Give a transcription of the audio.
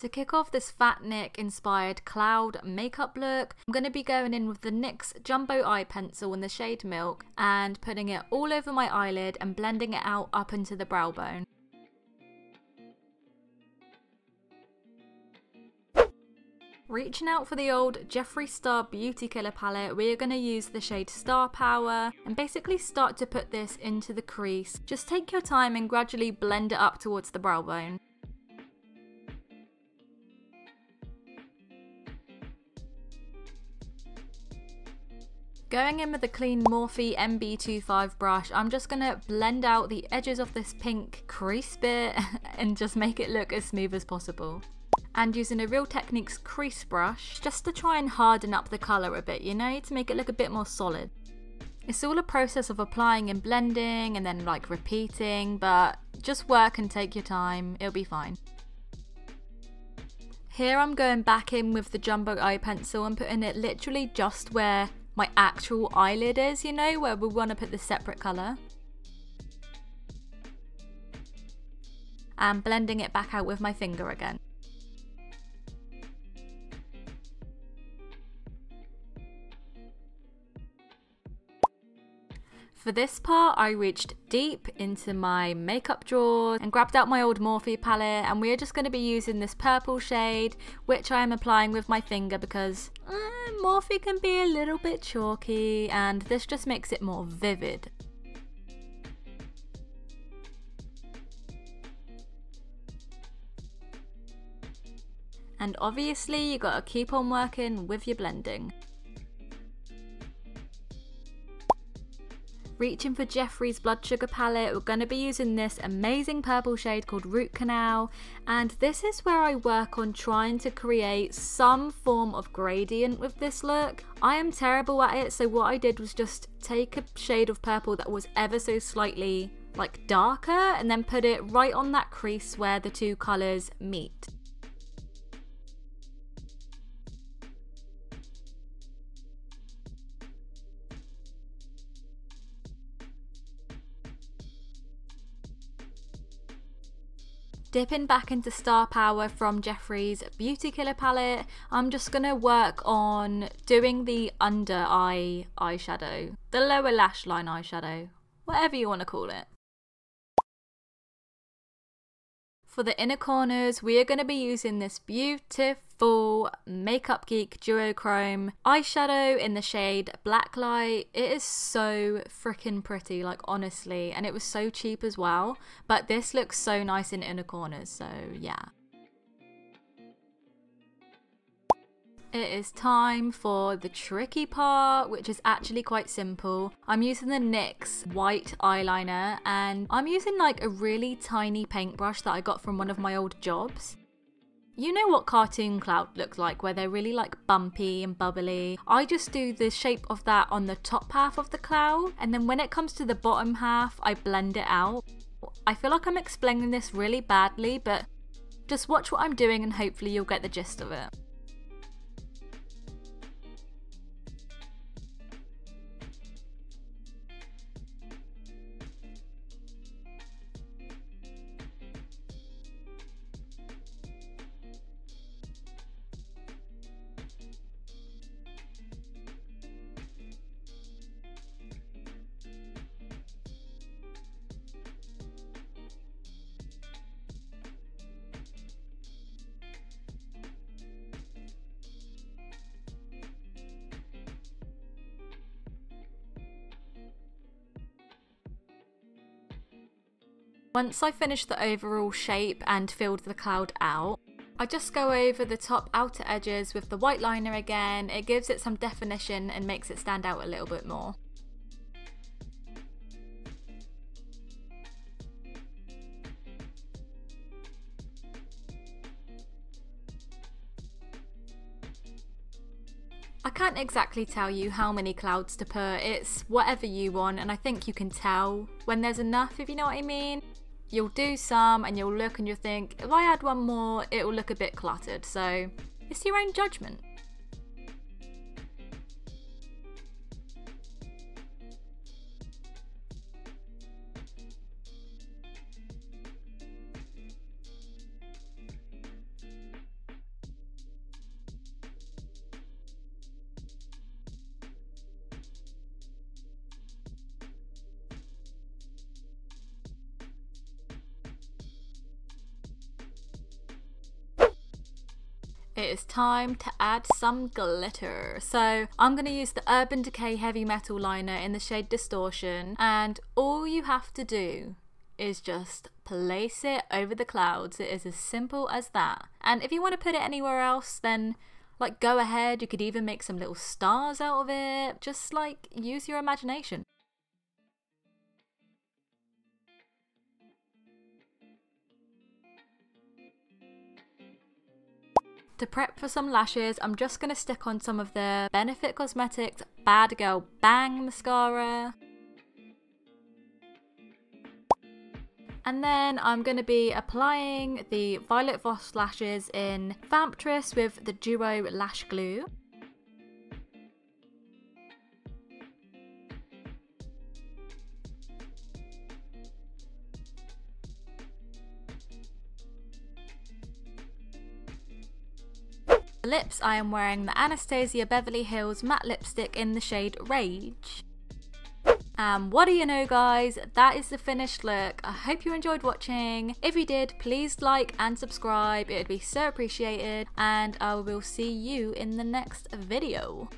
To kick off this Fat Nick inspired cloud makeup look, I'm going to be going in with the NYX Jumbo Eye Pencil in the shade Milk and putting it all over my eyelid and blending it out up into the brow bone. Reaching out for the old Jeffree Star Beauty Killer palette, we are going to use the shade Star Power and basically start to put this into the crease. Just take your time and gradually blend it up towards the brow bone. Going in with the clean Morphe MB25 brush, I'm just going to blend out the edges of this pink crease bit and just make it look as smooth as possible. And using a Real Techniques crease brush just to try and harden up the colour a bit, you know, to make it look a bit more solid. It's all a process of applying and blending and then like repeating, but just work and take your time, it'll be fine. Here I'm going back in with the Jumbo Eye Pencil and putting it literally just where my actual eyelid is, you know, where we want to put the separate colour. And blending it back out with my finger again. For this part, I reached deep into my makeup drawer and grabbed out my old Morphe palette, and we are just going to be using this purple shade, which I am applying with my finger because Morphe can be a little bit chalky and this just makes it more vivid. And obviously you gotta keep on working with your blending. Reaching for Jeffree's Blood Sugar palette, we're going to be using this amazing purple shade called Root Canal, and this is where I work on trying to create some form of gradient with this look. I am terrible at it, so what I did was just take a shade of purple that was ever so slightly like darker and then put it right on that crease where the two colours meet. Dipping back into Star Power from Jeffree's Beauty Killer palette, I'm just going to work on doing the under eye eyeshadow, the lower lash line eyeshadow, whatever you want to call it. For the inner corners, we are going to be using this beautiful Makeup Geek Duochrome eyeshadow in the shade Blacklight. It is so freaking pretty, like honestly, and it was so cheap as well, but this looks so nice in inner corners, so yeah. It is time for the tricky part, which is actually quite simple. I'm using the NYX white eyeliner and I'm using like a really tiny paintbrush that I got from one of my old jobs. You know what cartoon cloud looks like, where they're really like bumpy and bubbly. I just do the shape of that on the top half of the cloud, and then when it comes to the bottom half, I blend it out. I feel like I'm explaining this really badly, but just watch what I'm doing and hopefully you'll get the gist of it. Once I finish the overall shape and filled the cloud out, I just go over the top outer edges with the white liner again. It gives it some definition and makes it stand out a little bit more. I can't exactly tell you how many clouds to put, it's whatever you want, and I think you can tell when there's enough, if you know what I mean. You'll do some and you'll look and you'll think, if I add one more, it'll look a bit cluttered, so it's your own judgment. it is time to add some glitter. So I'm going to use the Urban Decay Heavy Metal liner in the shade Distortion, and all you have to do is just place it over the clouds. It is as simple as that. And if you want to put it anywhere else, then like go ahead. You could even make some little stars out of it. Just like use your imagination. To prep for some lashes, I'm just going to stick on some of the Benefit Cosmetics Bad Girl Bang mascara. And then I'm going to be applying the Violet Voss lashes in Vamptress with the Duo Lash Glue. For lips, I am wearing the Anastasia Beverly Hills matte lipstick in the shade Rage. And what do you know, guys, that is the finished look. I hope you enjoyed watching. If you did, please like and subscribe. It would be so appreciated, and I will see you in the next video.